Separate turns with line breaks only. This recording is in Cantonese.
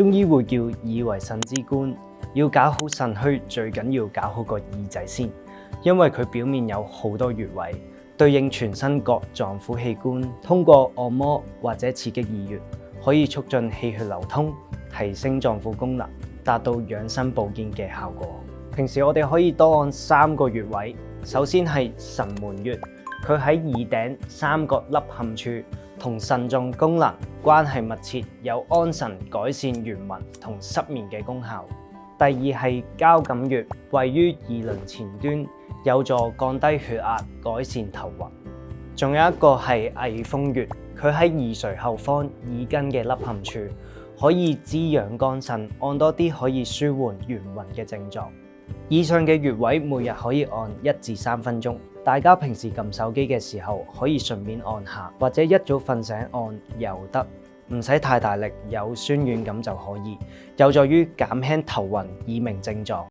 中醫會叫耳為腎之官，要搞好腎虛，最緊要搞好個耳仔先，因為佢表面有好多穴位，對應全身各臟腑器官，通過按摩或者刺激耳穴，可以促進氣血流通，提升臟腑功能，達到養生保健嘅效果。平時我哋可以多按3個穴位，首先係神門穴，佢喺耳頂三角凹陷處，同腎臟功能關係密切，有安神改善眩暈同失眠嘅功效。第二係交感穴，位於耳輪前端，有助降低血壓，改善頭暈。仲有一個係翳風穴，佢喺耳垂後方耳根嘅凹陷處，可以滋養肝腎，按多啲可以舒緩眩暈嘅症狀。以上嘅穴位每日可以按1至3分鐘，大家平時撳手機嘅時候可以順便按下，或者一早瞓醒按又得，唔使太大力，有酸軟感就可以，有助於減輕頭暈耳鳴症狀。